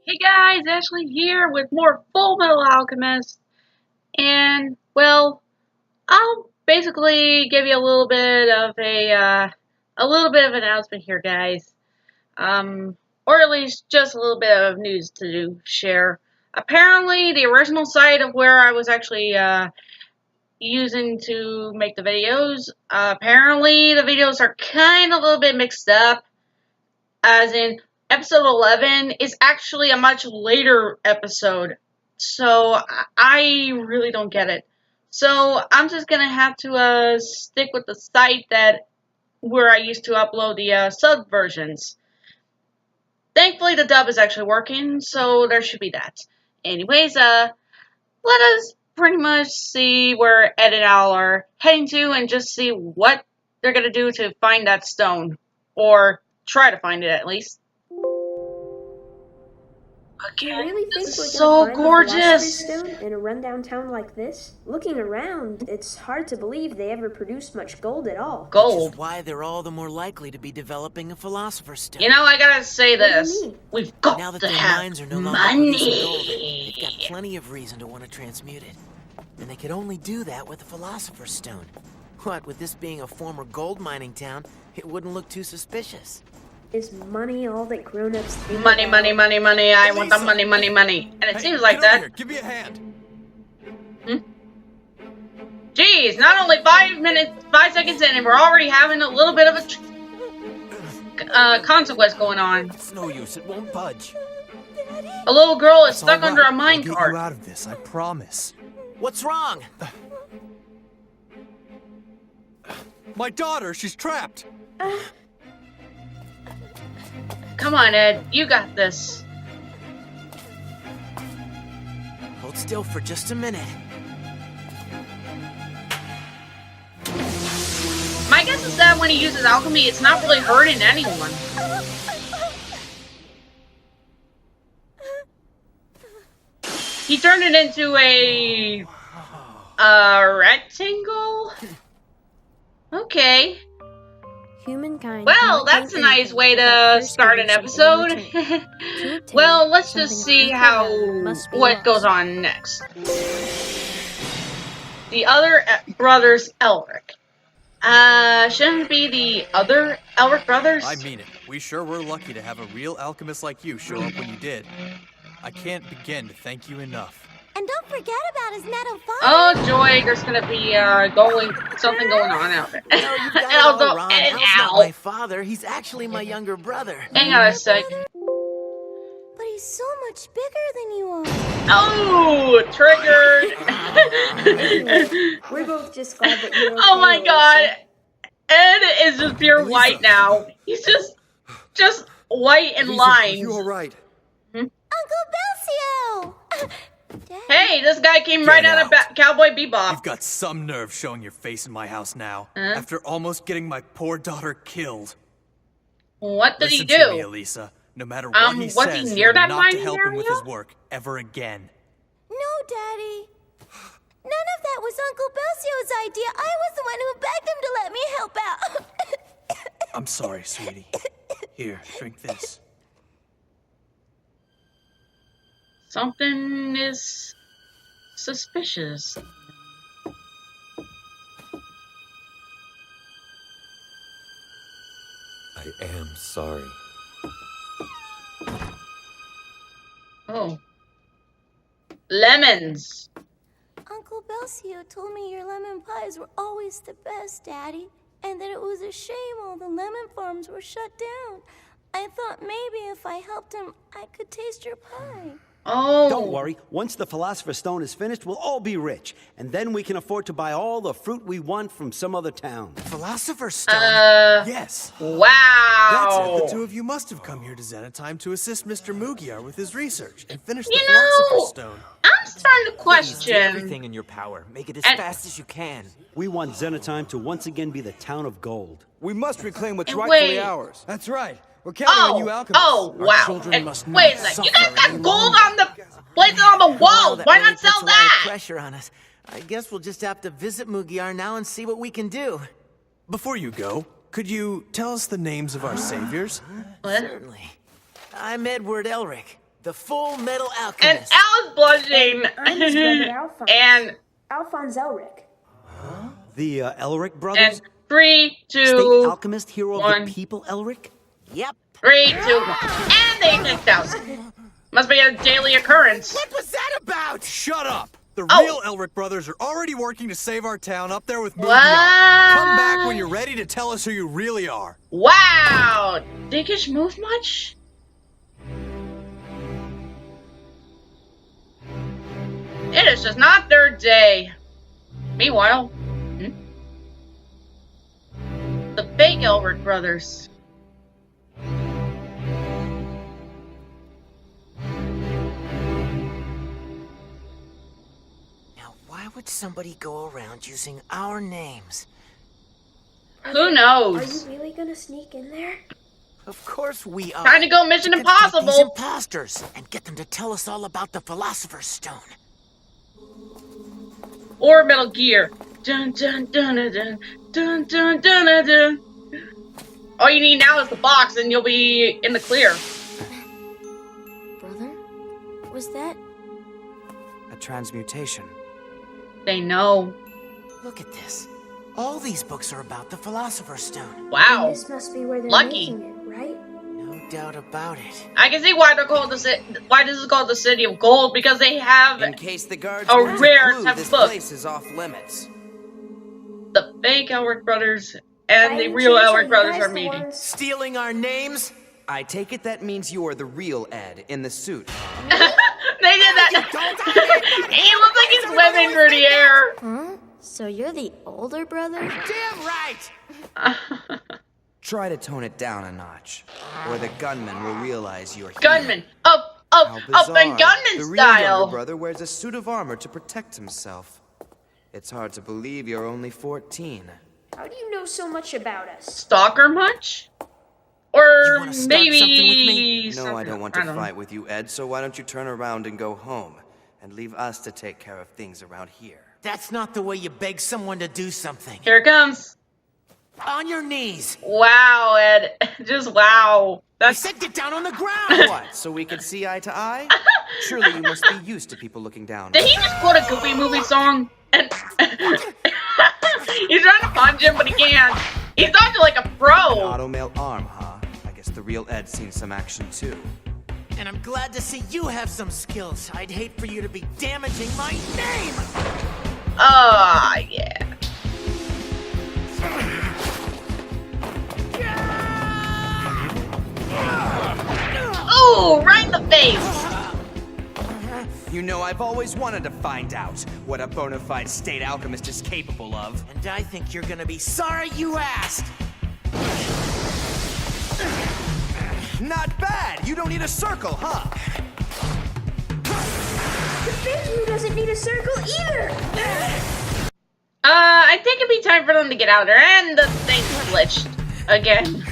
Hey guys, Ashley here with more Full Metal Alchemist, and well, I'll basically give you a little bit of an announcement here, guys. Or at least just a little bit of news to share. Apparently, the original site of where I was actually using to make the videos, apparently the videos are kind of a little bit mixed up, as in episode 11 is actually a much later episode, so I really don't get it. So I'm just gonna have to stick with the site that where I used to upload the sub versions. Thankfully, the dub is actually working, so there should be that. Anyways, let us pretty much see where Ed and Al are heading to, and just see what they're gonna do to find that stone, or try to find it at least. Do you really think we're so gonna find gorgeous. the Philosopher's Stone in a rundown town like this? Looking around, it's hard to believe they ever produced much gold at all. Gold. Which is why they're all the more likely to be developing a Philosopher's Stone. You know, I gotta say What do you this. mean? We've got Now that to their have mines are no longer money. producing gold, they've got plenty of reason to want to transmute it. And they could only do that with the Philosopher's Stone. What, with this being a former gold mining town, it wouldn't look too suspicious. Is money all that grown-ups think Money, about? money, money, money. I want the money, money, money. And it seems like that. Here. Give me a hand. Geez, not only 5 seconds in, and we're already having a little bit of a consequence going on. It's no use. It won't budge. A little girl is It's stuck all under a right. mine I'll get you cart. out of this. I promise. What's wrong? My daughter. She's trapped. Come on, Ed. You got this. Hold still for just a minute. My guess is that when he uses alchemy, it's not really hurting anyone. He turned it into a rectangle? Okay. Humankind Well, cannot that's a gain nice anything way without to first start an giving episode. something in return. To obtain Well, let's just something see of how equal value must be what lost. goes on next. The other brothers, Elric. Shouldn't it be the other Elric brothers? I mean it. We sure were lucky to have a real alchemist like you show up when you did. I can't begin to thank you enough. And don't forget about his metal father. Oh joy, there's gonna be something going on out there. No, you've got And it all also, wrong. and Al's not Al. my father. He's actually my younger brother. Hang on a sec. But he's so much bigger than you are. Oh, triggered. We're both just glad that you're okay, Oh my Alyssa. god. Ed is just pure Elisa. white now. He's just white and lines. You all right? Uncle Belcio! Dad? Hey, this guy came right out of Cowboy Bebop. You've got some nerve showing your face in my house now. Huh? After almost getting my poor daughter killed. What did he Listen to me, do? Elisa. No matter what he was he says, near you're that not to mining help him with area? his work ever again. No, Daddy. None of that was Uncle Belcio's idea. I was the one who begged him to let me help out. I'm sorry, sweetie. Here, drink this. Something is suspicious. I am sorry. Oh. Lemons. Uncle Belcio told me your lemon pies were always the best, Daddy, and that it was a shame all the lemon farms were shut down. I thought maybe if I helped him, I could taste your pie. Oh. Don't worry. Once the Philosopher's Stone is finished, we'll all be rich. And then we can afford to buy all the fruit we want from some other town. Philosopher's Stone? Yes. That's Wow. it. The two of you must have come here to Xenotime to assist Mr. Mugiar with his research and finish the You know, Philosopher's Stone. I'm starting to Please do question. everything in your power. Make it as And- fast as you can. We want Xenotime to once again be the town of gold. We must reclaim what's And rightfully wait. ours. That's right. We're counting on you, alchemists. Wow. children And must wait a not second. You guys suffer got any gold on the places on the wall. That Why really not sell puts a lot of that? pressure on us. I guess we'll just have to visit Mugiar now and see what we can do. Before you go, could you tell us the names of our saviors? What? Certainly. I'm Edward Elric, The Full Metal And Alchemist. Al is blushing. I'm his brother Alphonse. And Alphonse Elric. The Elric and brothers? 3, State 2, alchemist, hero 1. of the people, Elric? Yep. 3, 2, 1. And they kicked out. Must be a daily occurrence. What was that about? Shut up! The Oh. real Elric brothers are already working to save our town up there with Mugiar. What? Come back when you're ready to tell us who you really are. Wow! Dickish move much? It is just not their day. Meanwhile, the fake Elric brothers. Now, why would somebody go around using our names? Who Are knows? you really gonna sneak in there? Of course we are. Trying to go Mission We're gonna take these Impossible. imposters and get them to tell us all about the Philosopher's Stone. Or Metal Gear. Dun dun dun dun dun dun dun dun dun. All you need now is the box and you'll be in the clear. Brother? Was that? A transmutation. They know. Look at this. All these books are about the Philosopher's Stone. Wow. This must be where they're Lucky. making it, right? No doubt about it. I can see why they're called why this is called the City of Gold, because they have In case the guards a want to rare clue, type this of book. place is off limits. The fake Elric brothers and By the any real chance, are Elric you brothers guys are the meeting. ones- Stealing our names? I take it that means you are the real Ed in the suit. They did that. He looks like he's swimming through the air. Huh? So you're the older brother? Damn right! Try to tone it down a notch, or the gunman will realize you're here. Gunman. How Up in bizarre. gunman The real younger style. brother wears a suit of armor to protect himself. It's hard to believe you're only 14. How do you know so much about us? Stalker much? You Or wanna start maybe something with me? No, something- I don't want to know. fight with you, Ed, so why don't you turn around and go home, and leave us to take care of things around here. That's not the way you beg someone to do something. Here it comes. On your knees. Wow, Ed. Just wow. I That's said get down on the ground. What, so we can see eye to eye? Surely you must be used to people looking down. Did he just quote a Goofy movie song? And he's trying to punch him, but he can't. He's dodging like a An pro. automail arm, huh? I guess the real Ed's seen some action too. And I'm glad to see you have some skills. I'd hate for you to be damaging my name. Ah, yeah. Ooh, right in the face. You know, I've always wanted to find out what a bona fide state alchemist is capable of. And I think you're gonna be sorry you asked. Not bad! You don't need a circle, huh? The fake you doesn't need a circle either! I think it'd be time for them to get out there, and the thing glitched again.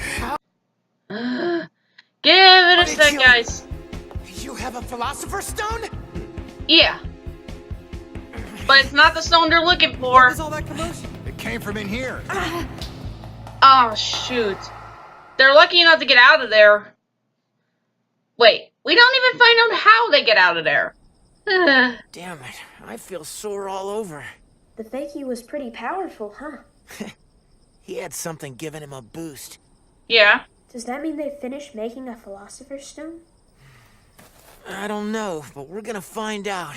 Give it a sec, guys. You have a Philosopher's Stone? Yeah. But it's not the stone they're looking for. Where's all that commotion? It came from in here. Oh, shoot. They're lucky enough to get out of there. Wait, we don't even find out how they get out of there. Damn it, I feel sore all over. The fakey was pretty powerful, huh? He had something giving him a boost. Yeah. Does that mean they finished making a Philosopher's Stone? I don't know, but we're gonna find out.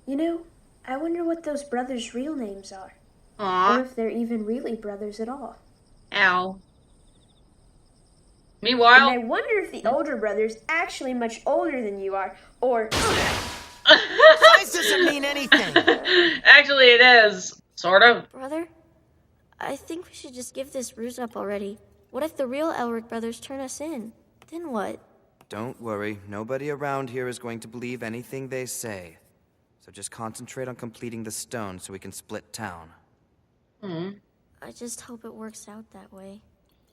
You know, I wonder what those brothers' real names are. Or Aw. if they're even really brothers at all. Ow. And I Meanwhile... wonder if the older brother's actually much older than you are, or... Size doesn't mean anything. Actually, it is. Sort of. Brother? I think we should just give this ruse up already. What if the real Elric brothers turn us in? Then what? Don't worry, nobody around here is going to believe anything they say. So just concentrate on completing the stone so we can split town. I just hope it works out that way.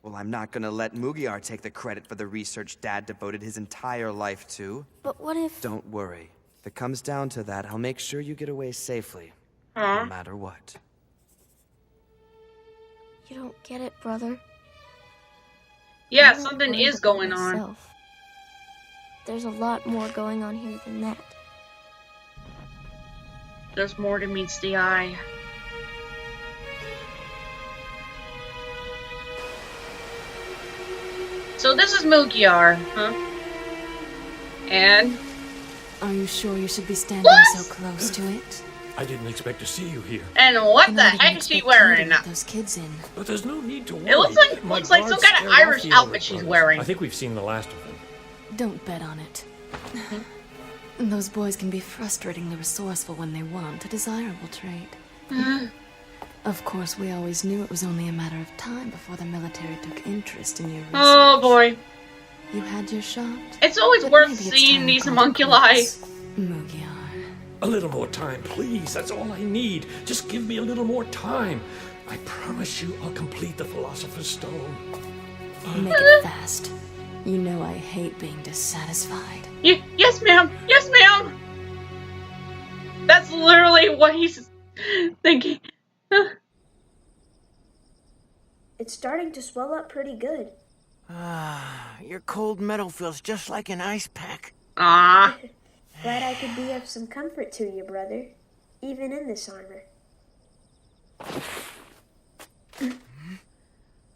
Well, I'm not gonna let Mugiar take the credit for the research Dad devoted his entire life to. But what if... Don't worry. If it comes down to that, I'll make sure you get away safely. No matter what. You don't get it, brother. Yeah, I'm not something worried is about going on. myself. There's a lot more going on here than that. There's more than meets the eye. So this is Mugiar, huh? And Are you sure you should be standing What? so close to it? I didn't expect to see you here. and what And the I didn't heck is she expect you to wearing? let those kids in. But there's no need to worry. It looks like My some guards kind of scared off Irish the outfit Elric she's brothers. wearing. I think we've seen the last of them. Don't bet on it. Those boys can be frustratingly resourceful when they want, a desirable trait. Of course, we always knew it was only a matter of time before the military took interest in your research. Oh boy. You had your shot. It's always but worth maybe it's seeing time these to call it homunculi. quits. Mugiar. A little more time, please. That's all I need. Just give me a little more time. I promise you I'll complete the Philosopher's Stone. Make it fast. You know I hate being dissatisfied. Yes, ma'am. Yes, ma'am. That's literally what he's thinking. It's starting to swell up pretty good. Your cold metal feels just like an ice pack. Ah. Glad I could be of some comfort to you, brother. Even in this armor.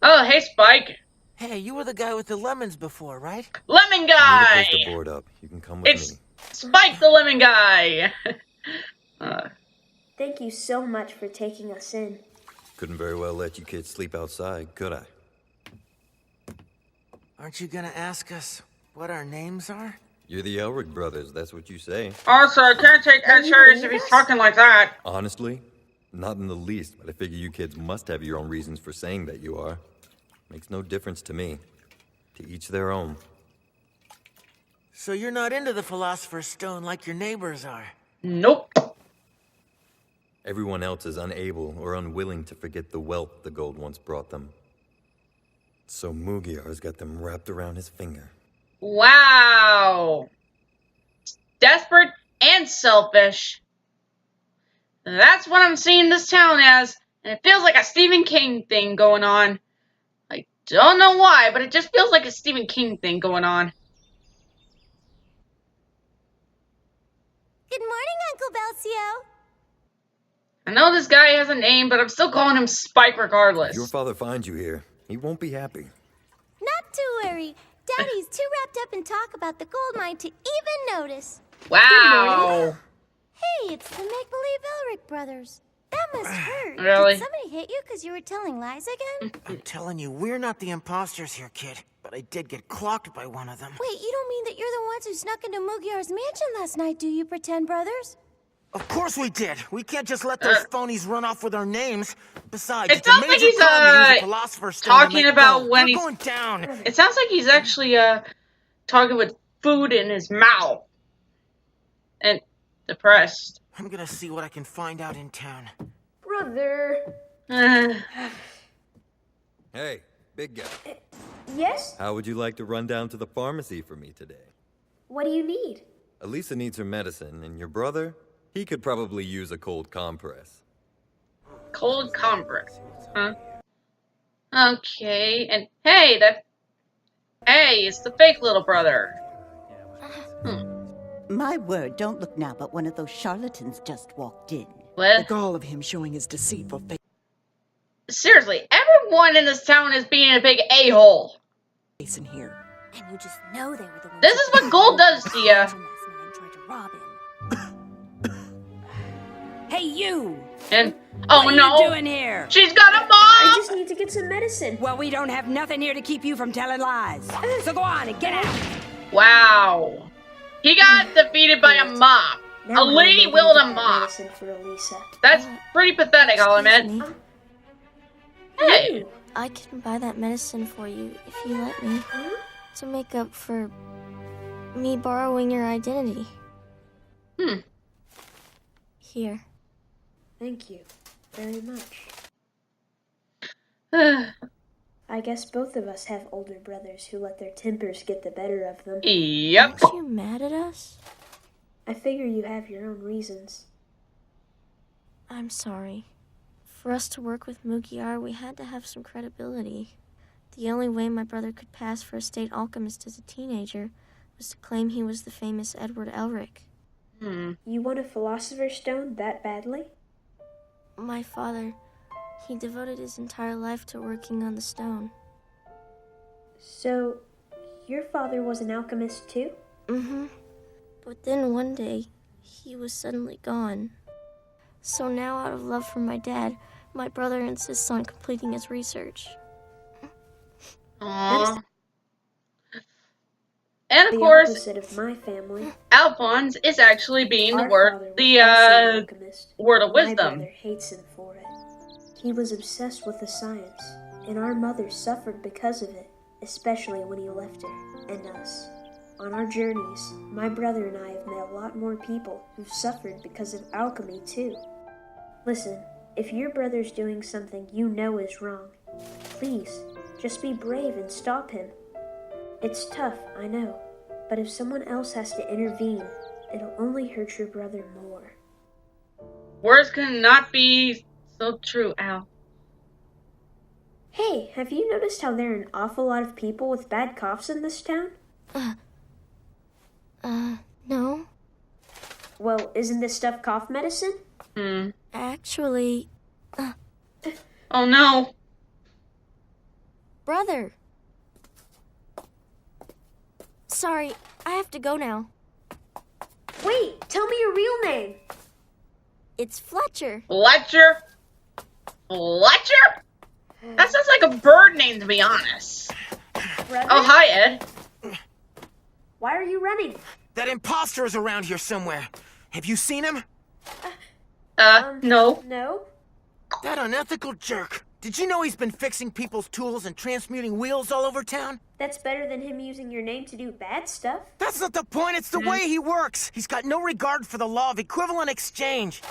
Oh, hey, Spike. Hey, you were the guy with the lemons before, right? Lemon I need a guy. place to board up. You can come with It's me. Spike the lemon guy. Thank you so much for taking us in. Couldn't very well let you kids sleep outside, could I? Aren't you gonna ask us what our names are? You're the Elric brothers, that's what you say. Also, I can't take Ed serious if he's talking like that. Honestly, not in the least, but I figure you kids must have your own reasons for saying that you are. Makes no difference to me. To each their own. So you're not into the Philosopher's Stone like your neighbors are? Nope. Everyone else is unable or unwilling to forget the wealth the gold once brought them. So Mugiar's got them wrapped around his finger. Wow. Desperate and selfish. That's what I'm seeing this town as, and it feels like a Stephen King thing going on. I don't know why, but it just feels like a Stephen King thing going on. Good morning, Uncle Belcio. I know this guy has a name, but I'm still calling him Spike regardless. If your father finds you here, he won't be happy. Not to worry. Daddy's too wrapped up in talk about the gold mine to even notice. Wow. Hey, it's the make-believe Elric brothers. That must hurt. Really? Did somebody hit you because you were telling lies again? I'm telling you, we're not the imposters here, kid. But I did get clocked by one of them. Wait, you don't mean that you're the ones who snuck into Mugiar's mansion last night, do you, pretend brothers? Of course we did. We can't just let those phonies run off with our names. Besides, It it's a sounds like major he's, crime to use a Philosopher's Stone to talking make about gold. when They're he's- going down. It sounds like he's actually talking with food in his mouth. And depressed. I'm gonna see what I can find out in town. Brother. Hey, big guy. Yes? How would you like to run down to the pharmacy for me today? What do you need? Elisa needs her medicine, and your brother? He could probably use a cold compress. Cold compress. Huh? Okay, and hey, it's the fake little brother. My word, don't look now, but one of those charlatans just walked in. What? The gall of him showing his deceitful Seriously, everyone in this town is being a big a-hole. face in here. And you just know they were the ones This is what gold does to you. Hey, you! And, oh what no. What are you doing here? She's got a bomb! I just need to get some medicine. Well, we don't have nothing here to keep you from telling lies. So go on and get out. Wow. He got defeated by a mop. Now A lady I'm wielded a gonna get that mop. medicine for Elisa. That's pretty pathetic, I'll admit. Hey. I can buy that medicine for you if you let me. To make up for me borrowing your identity. Here. Thank you very much. I guess both of us have older brothers who let their tempers get the better of them. Yep. Aren't you mad at us? I figure you have your own reasons. I'm sorry. For us to work with Mugiar, we had to have some credibility. The only way my brother could pass for a state alchemist as a teenager was to claim he was the famous Edward Elric. You want a Philosopher's Stone that badly? My father, he devoted his entire life to working on the stone. So, your father was an alchemist too? Mm-hmm. But then one day, he was suddenly gone. So now, out of love for my dad, my brother insists on completing his research. Aww. And of The course, opposite of my family. Alphonse is actually being Our word father was also an alchemist. word of My wisdom. brother hates him for it. He was obsessed with the science, and our mother suffered because of it, especially when he left her and us. On our journeys, my brother and I have met a lot more people who've suffered because of alchemy too. Listen, if your brother's doing something you know is wrong, please, just be brave and stop him. It's tough, I know, but if someone else has to intervene, it'll only hurt your brother more. Words could not be so true, Al. Hey, have you noticed how there are an awful lot of people with bad coughs in this town? No. Well, isn't this stuff cough medicine? Actually, Oh no. brother. Sorry, I have to go now. Wait, tell me your real name. It's Fletcher. Fletcher? Fletcher? That sounds like a bird name, to be honest. Brother? Oh, hi, Ed. Why are you running? That imposter is around here somewhere. Have you seen him? No. No? That unethical jerk. Did you know he's been fixing people's tools and transmuting wheels all over town? That's better than him using your name to do bad stuff. That's not the point, it's the way he works. He's got no regard for the law of equivalent exchange.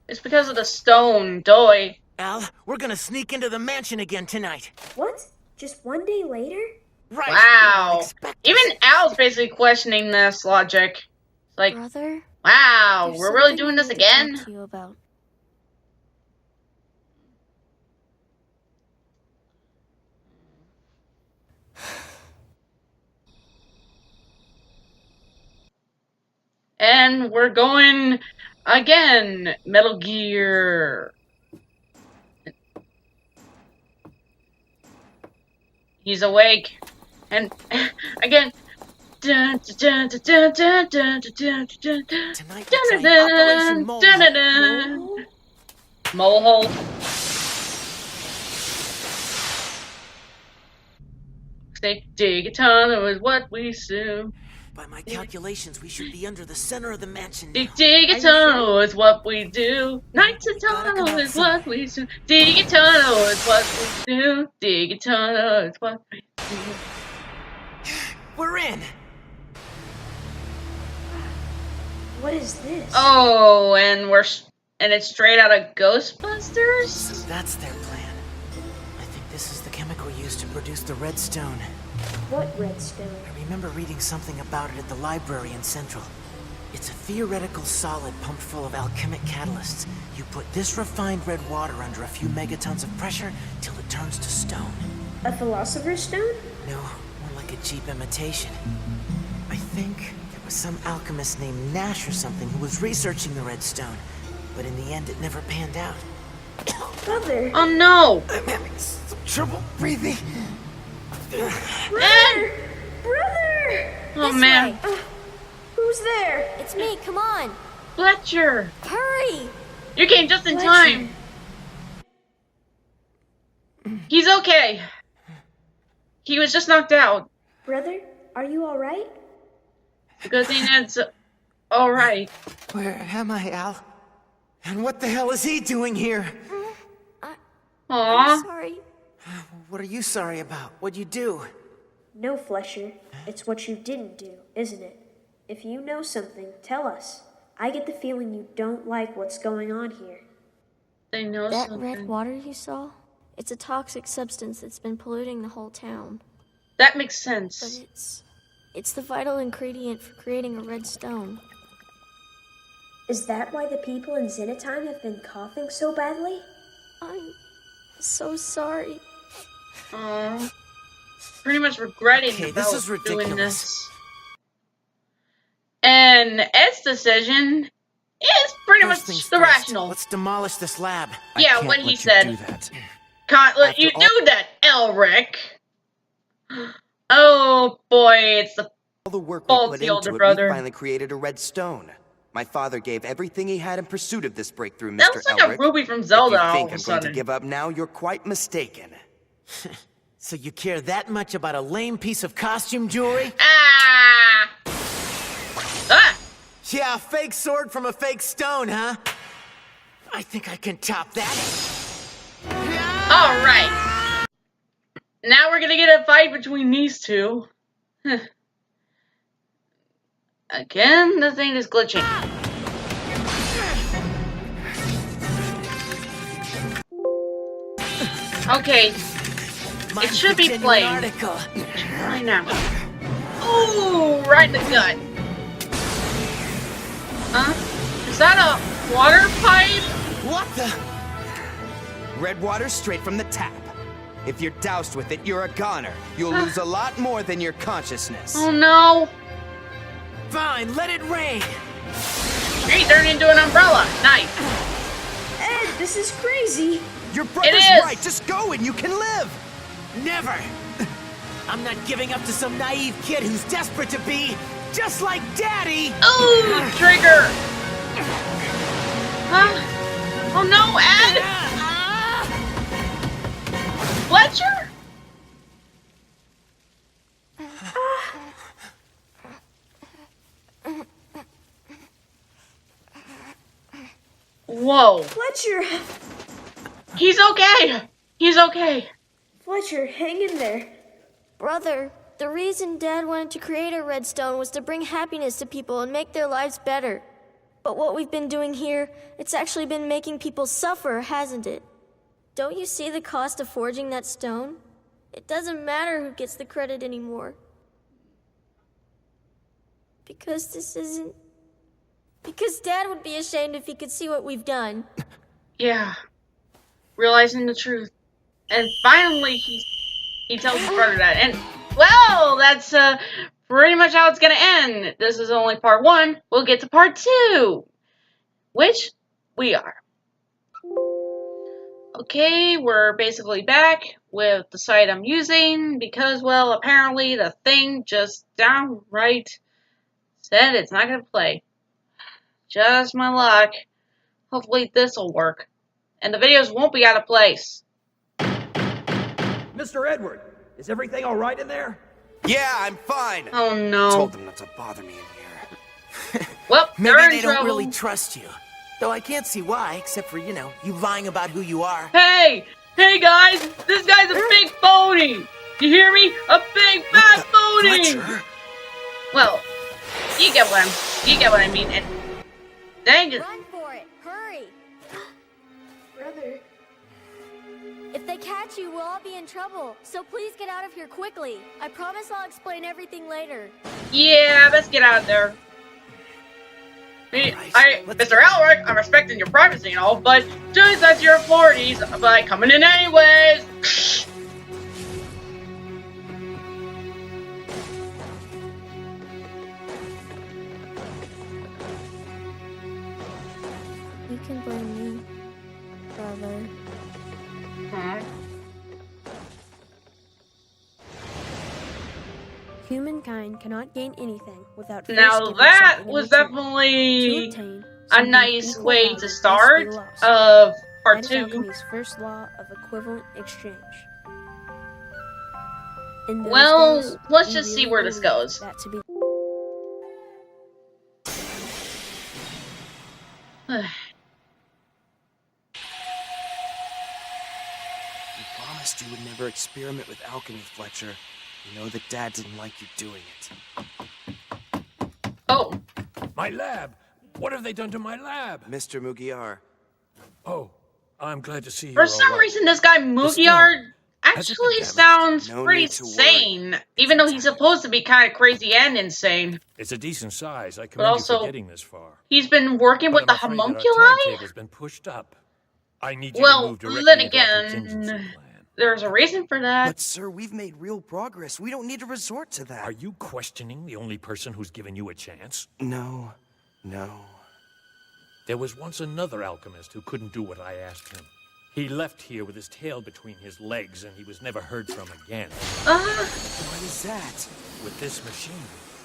It's because of the stone, doy. Al, we're gonna sneak into the mansion again tonight. What? Just one day later? Right. Wow. Even Al's basically questioning this logic. It's like, Brother? wow, There's we're really something doing I this need to talk again? to you about. And we're going again. Metal Gear. He's awake. And again. Tonight we're trying Operation Mole. Mole. Say, dig a tunnel is what we do. By my calculations, we should be under the center of the mansion now. Dig a tunnel is what we do. Nights a tunnel is what we do. Dig a tunnel is what we do. Dig a tunnel is what we do. We're in. What is this? Oh, and it's straight out of Ghostbusters? So that's their plan. I think this is the chemical used to produce the redstone. What redstone? I remember reading something about it at the library in Central. It's a theoretical solid pumped full of alchemic catalysts. You put this refined red water under a few megatons of pressure till it turns to stone. A Philosopher's Stone? No, more like a cheap imitation. I think there was some alchemist named Nash or something who was researching the redstone, but in the end it never panned out. Brother! Oh no! I'm having some trouble breathing. Brother! Brother! Oh This man. way. Who's there? It's me, come on. Fletcher! Hurry! You came just in time! He's okay. He was just knocked out. Brother, are you alright? Good thing it's alright. Where am I, Al? And what the hell is he doing here? Aww. I'm sorry. What are you sorry about? What'd you do? No, Fletcher. It's what you didn't do, isn't it? If you know something, tell us. I get the feeling you don't like what's going on here. They know That something. red water you saw? It's a toxic substance that's been polluting the whole town. That makes But sense. it's the vital ingredient for creating a red stone. Is that why the people in Xenotime have been coughing so badly? I'm so sorry. Aww. pretty much regretting Okay, about this is ridiculous. doing this. And Ed's decision is pretty First much things the first, rational. let's demolish this lab. Yeah, I when can't he let you said, do that. "Can't let you do that, Elric." Oh boy, it's the All the work we put faulty older into it, brother. we finally created a red stone. My father gave everything he had in pursuit of this breakthrough, That Mr. looks like Elric. a ruby from Zelda If you all think of a I'm going to sudden. give up now, you're quite mistaken. So you care that much about a lame piece of costume jewelry? Ah! Ah! Yeah, a fake sword from a fake stone, huh? I think I can top that. Alright. Now we're gonna get a fight between these two. Again, the thing is glitching. Okay. It should be playing. Right now. Ooh, right in the gut. Huh? Is that a water pipe? What the? Red water straight from the tap. If you're doused with it, you're a goner. You'll lose a lot more than your consciousness. Oh no. Fine, let it rain. He turned into an umbrella. Nice. Ed, this is crazy. Your brother's is. right. Just go and you can live. Never. I'm not giving up to some naive kid who's desperate to be just like Daddy. Ooh, trigger. Huh? Oh no, Ed. Fletcher? Whoa. Fletcher! He's okay. He's okay. Fletcher, hang in there. Brother, the reason Dad wanted to create a redstone was to bring happiness to people and make their lives better. But what we've been doing here, it's actually been making people suffer, hasn't it? Don't you see the cost of forging that stone? It doesn't matter who gets the credit anymore. Because Dad would be ashamed if he could see what we've done. Yeah. Realizing the truth. And finally he tells his brother that. And well, that's pretty much how it's gonna end. This is only part 1. We'll get to part 2. Which we are. Okay, we're basically back with the site I'm using because, well, apparently the thing just downright said it's not gonna play. Just my luck. Hopefully this'll work. And the videos won't be out of place. Mr. Edward, is everything all right in there? Yeah, I'm fine. Oh no. Told them not to bother me in here. Well, Maybe they're in they trouble. don't really trust you. Though I can't see why, except for, you lying about who you are. Hey! Hey guys! This guy's a big phony! You hear me? A big fat phony! Fletcher? Well, you get what I mean. And dang it. Run for it! Hurry! Brother. If they catch you, we'll all be in trouble. So please get out of here quickly. I promise I'll explain everything later. Yeah, let's get out of there. Mr. Elric, I'm respecting your privacy and all, but just that's your authorities by coming in anyways. You can blame me, brother. Humankind cannot gain anything without first Now giving that something in was return. definitely To obtain a something nice equal way value to must start be lost. of part That is 2. alchemy's first law of equivalent exchange. In those Well, days, let's we just see really where this believed goes. that to be You promised you would never experiment with alchemy, Fletcher. You know that Dad didn't like you doing it. Oh. My lab! What have they done to my lab? Mr. Mugiar. Oh, I'm glad to see you. For some reason, this guy Mugiar actually sounds pretty sane, even though he's supposed to be kind of crazy and insane. It's a decent size. I But commend you also, for getting this far. he's been working with the I'm afraid that our homunculi? timetable's been pushed up. I need you to Well, move directly then into our contingency again, plan. there's a reason for that. But sir, we've made real progress. We don't need to resort to that. Are you questioning the only person who's given you a chance? No. There was once another alchemist who couldn't do what I asked him. He left here with his tail between his legs, and he was never heard from again. What is that? With this machine,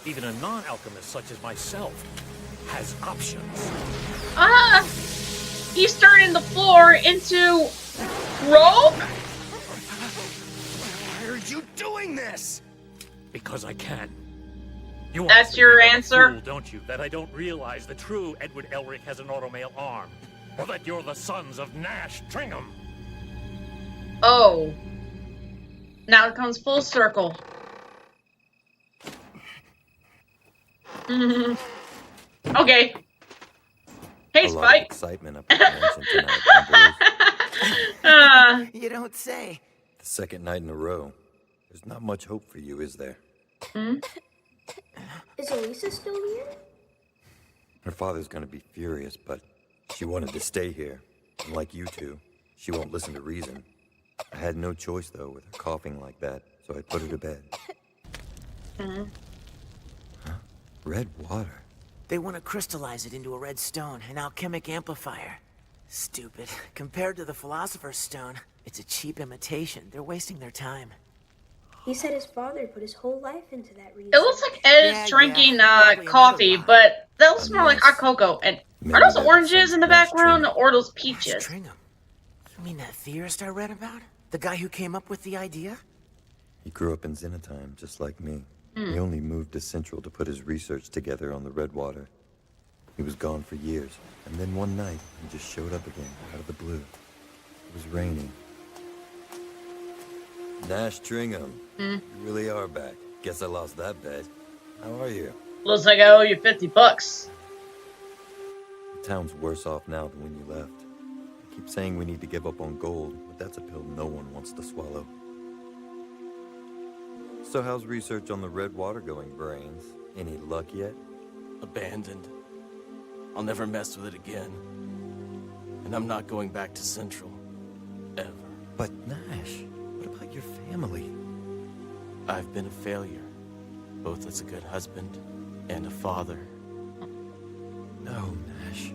even a non-alchemist such as myself has options. He's turning the floor into rope? Why are you doing this? Because I can. You That's your answer? Fool, don't you? That I don't realize the true Edward Elric has an automail arm. Or that you're the sons of Nash Tringham. Oh. Now it comes full circle. Okay. Hey, Spike. Excitement up at the mansion tonight. You don't say. The second night in a row. There's not much hope for you, is there? Is Elisa still here? Her father's gonna be furious, but she wanted to stay here. And like you two, she won't listen to reason. I had no choice, though, with her coughing like that, so I put her to bed. Huh? Red water? They want to crystallize it into a red stone, an alchemic amplifier. Stupid. Compared to the Philosopher's Stone, it's a cheap imitation. They're wasting their time. He said his father put his whole life into that reason. It looks like Ed is drinking coffee, but that looks more like hot cocoa. And are those oranges in the background or those peaches? Tringham. You mean that theorist I read about? The guy who came up with the idea? He grew up in Xenotime, just like me. He only moved to Central to put his research together on the Redwater. He was gone for years, and then one night, he just showed up again, out of the blue. It was raining. Nash Tringham, you really are back. Guess I lost that bet. How are you? Looks like I owe you $50. The town's worse off now than when you left. I keep saying we need to give up on gold, but that's a pill no one wants to swallow. So how's research on the Redwater going, Brains? Any luck yet? Abandoned. I'll never mess with it again. And I'm not going back to Central. Ever. But Nash, what about your family? I've been a failure. Both as a good husband and a father. No, Nash.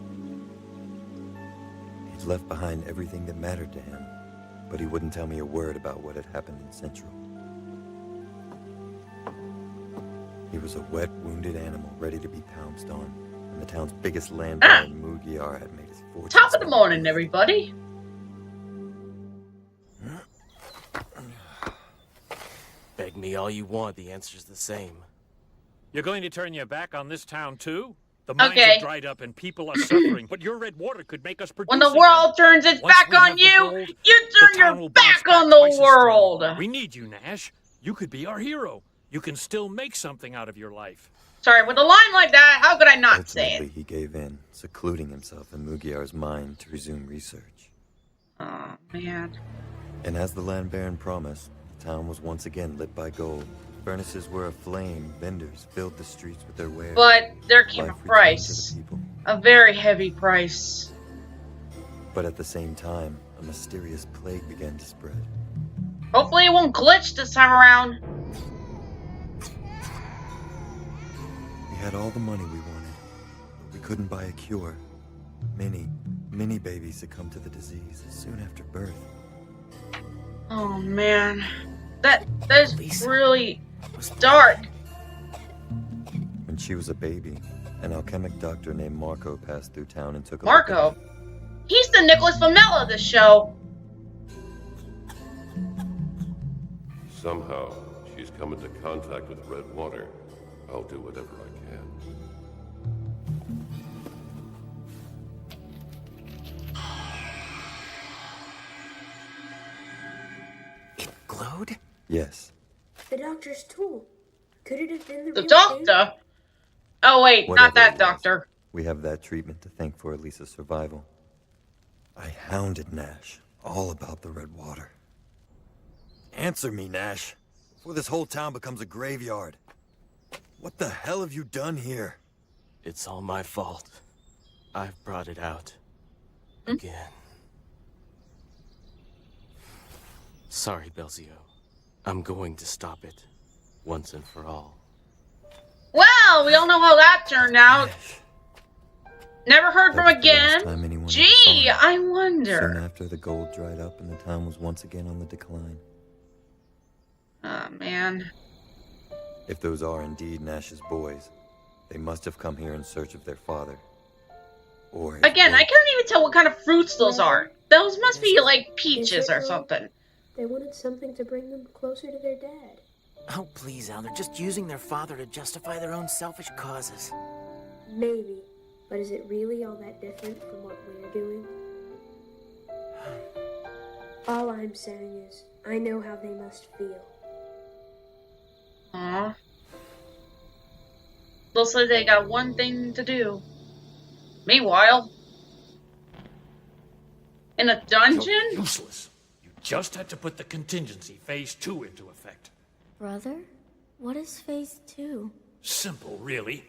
He'd left behind everything that mattered to him, but he wouldn't tell me a word about what had happened in Central. He was a wet, wounded animal ready to be pounced on, and the town's biggest landowner, Mugiar, had made his fortune. Top of the morning, everybody. Beg me all you want, the answer's the same. You're going to turn your back on this town, too? The mines Okay. are dried up and people are suffering, but your red water could make us produce When the again. world turns its Once back we on have the you, gold, you the turn town your will back bounce on back the twice as world. strong. We need you, Nash. You could be our hero. You can still make something out of your life. Sorry, with a line like that, how could I not say Ultimately, it? he gave in, secluding himself in Mugiar's mind to resume research. Oh, man. And as the land baron promised, the town was once again lit by gold. Furnaces were aflame, vendors filled the streets with their wares. But there came a Life returned to price. the people. A very heavy price. But at the same time, a mysterious plague began to spread. Hopefully it won't glitch this time around. We had all the money we wanted, but we couldn't buy a cure. Many babies succumbed to the disease soon after birth. Oh, man. That is really dark. When she was a baby, an alchemic doctor named Marco passed through town and took a Marco? look at her. He's the Nicholas Flamel of the show. Somehow, she's come into contact with red water. I'll do whatever I can. Glowed? Yes. The doctor's tool. Could it have been the The real doctor? Oh, wait, not Whatever that it was, doctor. We have that treatment to thank for Elisa's survival. I hounded Nash, all about the red water. Answer me, Nash, before this whole town becomes a graveyard. What the hell have you done here? It's all my fault. I've brought it out. Again. Sorry, Belzio. I'm going to stop it, once and for all. Well, we all know how that turned out. Never heard from again. Gee, I wonder. Soon after, the gold dried up and the town was once again on the decline. Oh, man. If those are indeed Nash's boys, they must have come here in search of their father. Or again, I can't even tell what kind of fruits those are. Those must be like peaches or something. They wanted something to bring them closer to their dad. Oh, please, Al. They're just using their father to justify their own selfish causes. Maybe. But is it really all that different from what we're doing? All I'm saying is, I know how they must feel. Aww. Looks like they got one thing to do. Meanwhile, in a dungeon? You're useless. You just had to put the contingency Phase 2 into effect. Brother? What is Phase 2? Simple, really.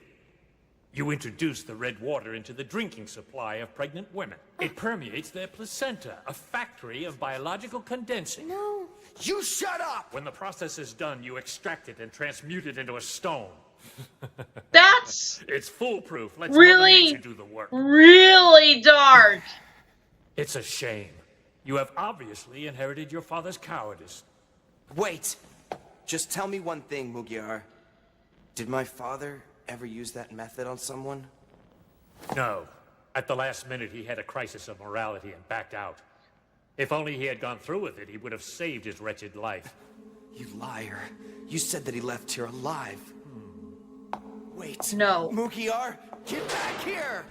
You introduce the red water into the drinking supply of pregnant women. It permeates their placenta, a factory of biological condensing. No. You shut up! When the process is done, you extract it and transmute it into a stone. That's... It's foolproof. Let's really, Mother Nature do the work. Really dark. It's a shame. You have obviously inherited your father's cowardice. Wait! Just tell me one thing, Mugiar. Did my father ever use that method on someone? No. At the last minute, he had a crisis of morality and backed out. If only he had gone through with it, he would have saved his wretched life. You liar. You said that he left here alive. Wait. No. Mugiar, get back here!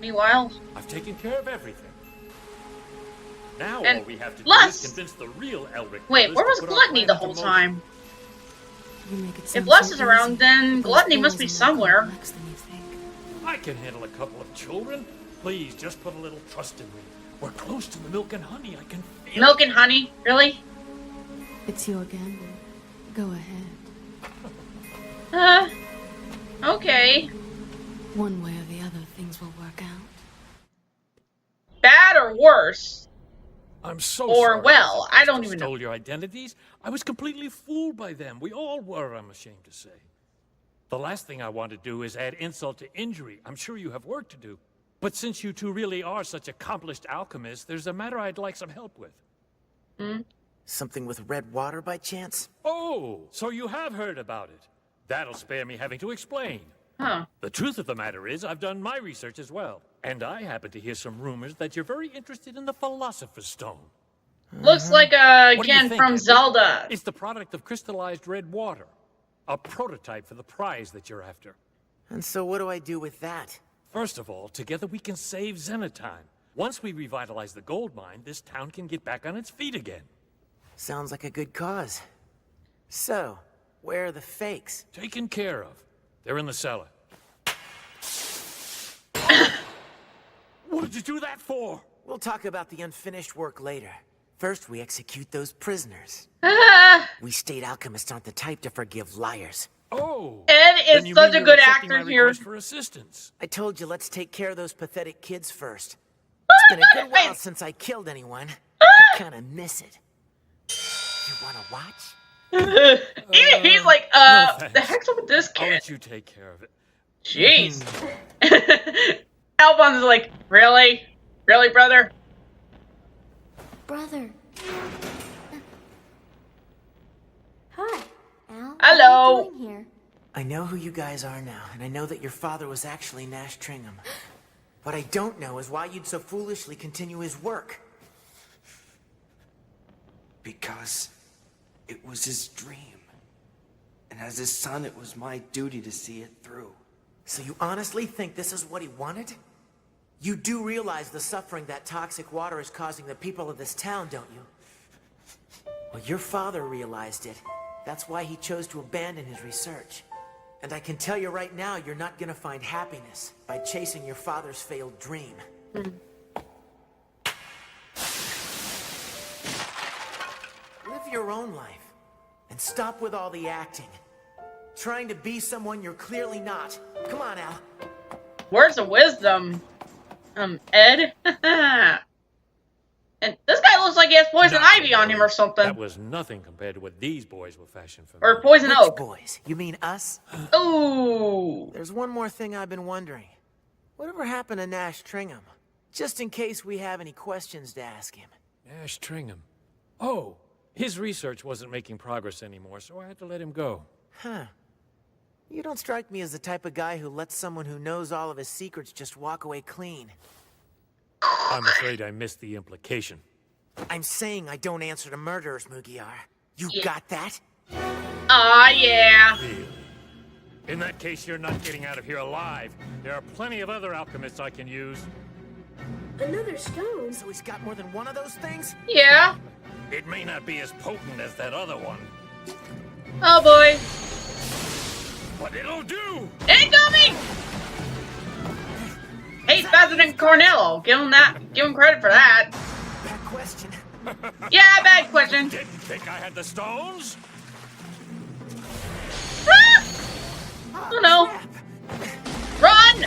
Meanwhile, I've taken care of everything. Now and all we have to do Les! is convince the real Elric. Wait, where was Gluttony the whole time? If Les is around, then Gluttony must be somewhere. I can handle a couple of children. Please, just put a little trust in me. We're close to the milk and honey. I can feel Milk and honey? Really? It's your gamble. Go ahead. Okay. One way or the other, things will work out. Bad or worse? I'm so or sorry. well, I don't even know. Stole your identities. I was completely fooled by them. We all were, I'm ashamed to say. The last thing I want to do is add insult to injury. I'm sure you have work to do. But since you two really are such accomplished alchemists, there's a matter I'd like some help with. Something with red water by chance? Oh, so you have heard about it. That'll spare me having to explain. Huh. The truth of the matter is, I've done my research as well. And I happen to hear some rumors that you're very interested in the Philosopher's Stone. Looks like a What do you can think? from Zelda. It's the product of crystallized red water. A prototype for the prize that you're after. And so what do I do with that? First of all, together we can save Xenotime. Once we revitalize the gold mine, this town can get back on its feet again. Sounds like a good cause. So, where are the fakes? Taken care of. They're in the cellar. What did you do that for? We'll talk about the unfinished work later. First, we execute those prisoners. We state alchemists aren't the type to forgive liars. Oh! Ed is such a good actor here. For assistance. I told you, let's take care of those pathetic kids first. It's been a good while since I killed anyone. I kinda miss it. You wanna watch? He's like, No, the heck's up with this I'll kid? let you take care of it. Jeez. Alphonse is like, really? Really, brother? Brother. Hi. Al, Hello. what are you doing here? I know who you guys are now, and I know that your father was actually Nash Tringham. What I don't know is why you'd so foolishly continue his work. Because it was his dream. And as his son, it was my duty to see it through. So you honestly think this is what he wanted? You do realize the suffering that toxic water is causing the people of this town, don't you? Well, your father realized it. That's why he chose to abandon his research. And I can tell you right now, you're not gonna find happiness by chasing your father's failed dream. Live your own life. And stop with all the acting. Trying to be someone you're clearly not. Come on, Al. Words of wisdom. Ed? And this guy looks like he has poison Not ivy on him or something. That was nothing compared to what these boys were fashioned for. Or poison Which oak. boys? You mean us? Ooh. There's one more thing I've been wondering. Whatever happened to Nash Tringham? Just in case we have any questions to ask him. Nash Tringham. Oh, his research wasn't making progress anymore, so I had to let him go. Huh. You don't strike me as the type of guy who lets someone who knows all of his secrets just walk away clean. I'm afraid I missed the implication. I'm saying I don't answer to murderers, Mugiar. You got that? Aw, yeah. Really? In that case, you're not getting out of here alive. There are plenty of other alchemists I can use. Another stone? So he's got more than one of those things? Yeah. It may not be as potent as that other one. Oh boy. But it'll do! Incoming! Hey, he's faster than Cornell. Give him credit for that. Bad question. Yeah, bad question. Didn't think I had the stones? Ah! Oh no. Run!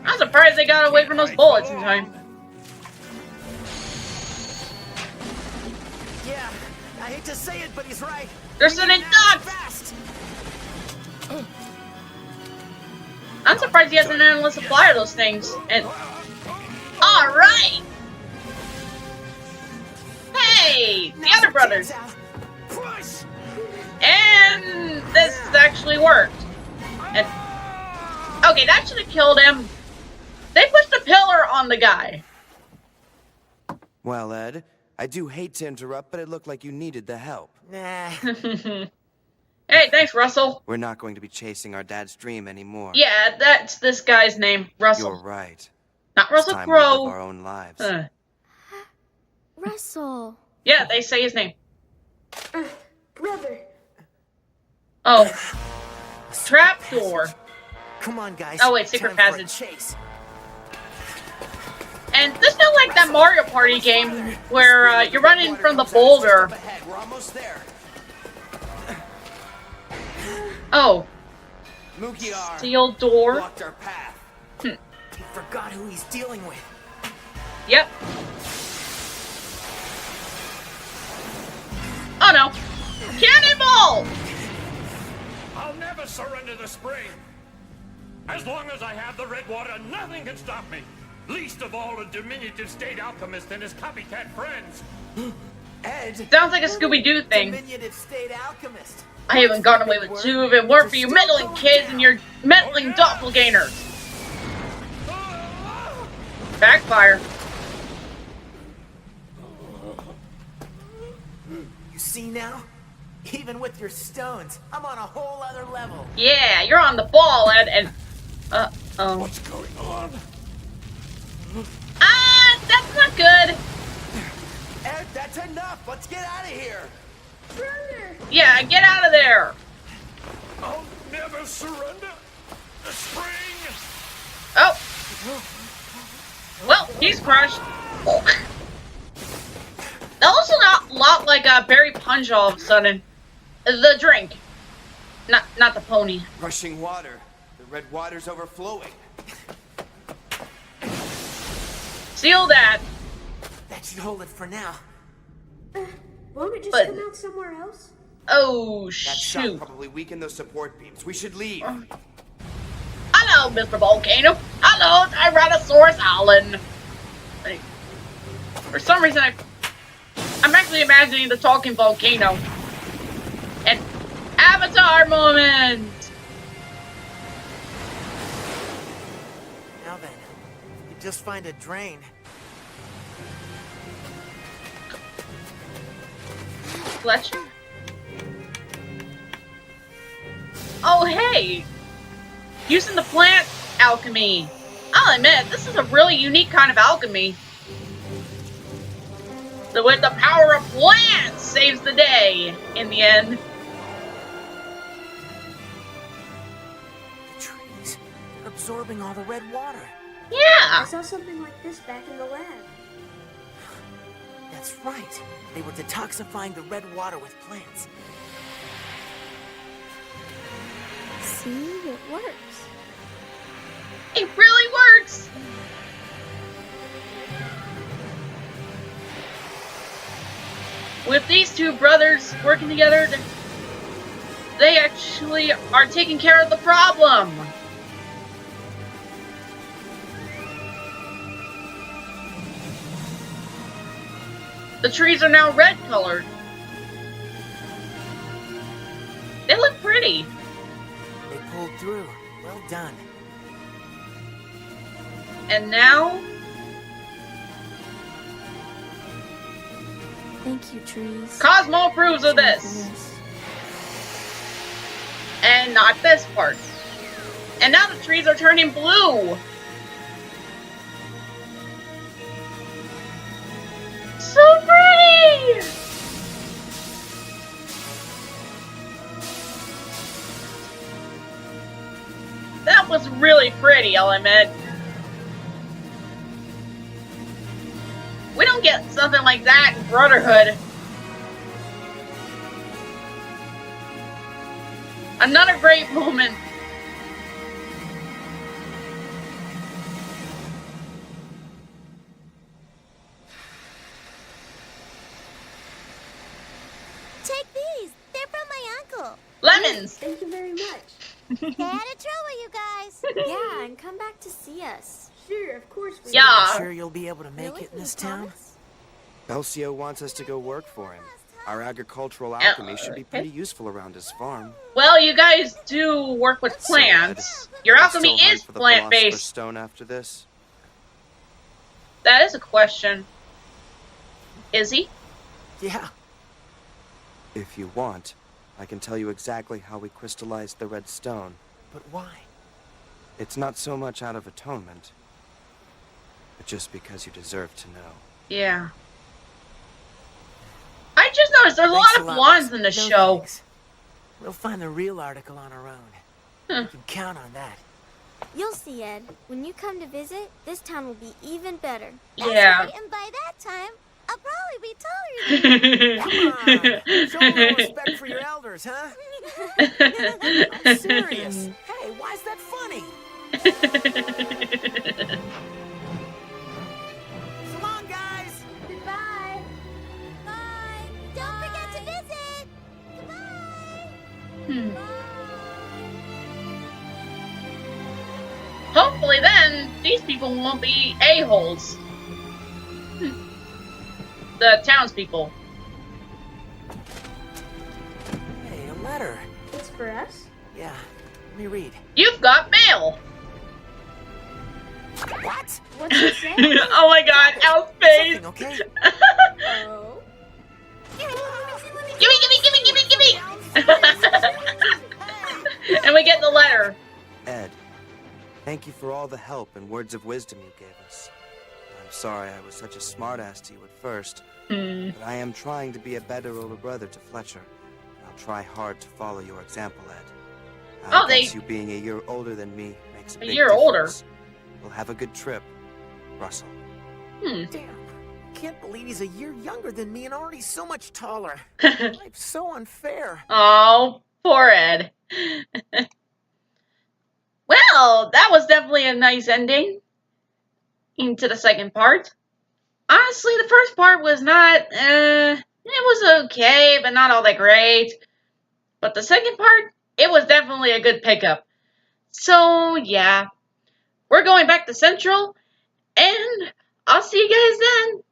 I'm surprised they got away from those bullets in time. Yeah, I hate to say it, but he's right. They're sending ducks! I'm surprised he has an endless supply of those things. And alright! Hey! The other brothers! And this actually worked. And okay, that should have killed him. They pushed a pillar on the guy. Well, Ed, I do hate to interrupt, but it looked like you needed the help. Nah. Hey, thanks, Russell. We're not going to be chasing our dad's dream anymore. Yeah, that's this guy's name, Russell. You're right. Not Russell It's time we live Crowe. our own lives. Russell. Yeah, they say his name. Brother. Oh. Trapdoor. Come on, guys. Oh wait, secret Time for a passage. chase. And this felt like that Mario Party game where you're running from the boulder. We're almost there. Oh. Mugiar Steel door. blocked our path. He forgot who he's dealing with. Yep. Oh no. Cannonball! I'll never surrender the spring. As long as I have the red water, nothing can stop me. Least of all a diminutive state alchemist and his copycat friends. Ed. Sounds like a Scooby-Doo thing. Diminutive state alchemist. I haven't gotten away with two if it weren't for you meddling kids and your meddling doppelgangers. Backfire. You see now? Even with your stones, I'm on a whole other level. Yeah, you're on the ball, Ed, and... Uh-oh. What's going on? That's not good. Ed, that's enough. Let's get out of here. Brother. Yeah, get out of there. I'll never surrender the spring. Oh. Well, he's crushed. That also not a lot like Berry Punch all of a sudden. The drink. Not the pony. Rushing water. The red water's overflowing. Seal that. That should hold it for now. Won't it just But- come out somewhere else? Oh, That shot shoot. probably weakened those support beams. We should leave. Hello, Mr. Volcano. Hello, Tyrannosaurus Allen. Like, for some reason, I'm actually imagining the talking volcano. An Avatar moment. Now then, you just find a drain. Fletcher? Oh, hey! Using the plant alchemy. I'll admit, this is a really unique kind of alchemy. So with the power of plants saves the day in the end. The trees, they're absorbing all the red water. I Yeah! saw something like this back in the lab. That's right. They were detoxifying the red water with plants. See, it works. It really works! With these two brothers working together, they actually are taking care of the problem. The trees are now red colored. They look pretty. They pulled through. Well done. And now... Thank you, trees. Cosmo approves of this. And not this part. And now the trees are turning blue. So pretty! That was really pretty, I'll admit. We don't get something like that in Brotherhood. Another great moment. Take these. They're from my uncle. Lemons. Thank you very much. Stay out of trouble, you guys. Yeah, and come back to see us. Sure, of course we Yeah. I'm sure you'll be able to make it in this town? Belcio wants us to go work for him. Our agricultural alchemy should be pretty useful around his farm. Well, you guys do work with plants. Your alchemy Still hunt is for the Philosopher's plant-based. Stone after this? That is a question. Is he? Yeah. If you want, I can tell you exactly how we crystallized the red stone. But why? It's not so much out of atonement, but just because you deserve to know. Yeah. I just noticed there's a lot of blondes in the show. Thanks. We'll find the real article on our own. You can count on that. You'll see, Ed. When you come to visit, this town will be even better. Yeah. Right, and by that time, I'll probably be taller than you. Come on! Show a little respect for your elders, huh? I'm serious. Hey, why is that funny? So long, guys! Goodbye. Bye. Don't forget to visit. Goodbye. Hopefully then, these people won't be a-holes. The townspeople. Hey, a letter. It's for us? Yeah, let me read. You've got mail! What? What's it say? Oh my god, Al's face! Something, okay? Oh. Gimme! And we get the letter. Ed, thank you for all the help and words of wisdom you gave us. I'm sorry I was such a smartass to you at first, but I am trying to be a better older brother to Fletcher. And I'll try hard to follow your example, Ed. I guess you being a year older than me makes a big difference. We'll have a good trip, Russell. Damn. Can't believe he's a year younger than me and already so much taller. Life's so unfair. Oh, poor Ed. Well, that was definitely a nice ending into the second part. Honestly, the first part was not, it was okay, but not all that great. But the second part, it was definitely a good pickup. So, yeah. We're going back to Central, and I'll see you guys then.